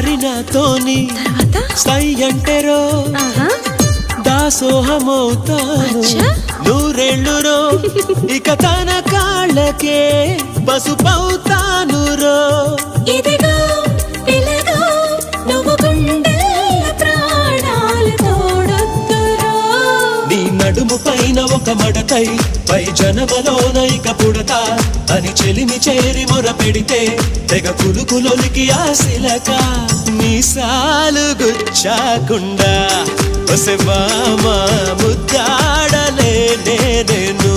నాతోని సై అంటేరో దాసోహమవుతాను నూరేళ్ళు రో ఇక తన కాళ్ళకే పసుపవుతాను రో ఇదిగో ఇలాగో నువ్వు గుండెల ప్రాణాలు తోడొద్దురో నీ నడుము పైన ఒక మడకై పై జనమలోన ఇక పుడతా అని చెలిమి చేరి మొర పెడితే తెగ కులుకులొలికి ఆశిలక మీసాలు గుచ్చాకుండా ఒసె మామ ముద్దాడలే నేను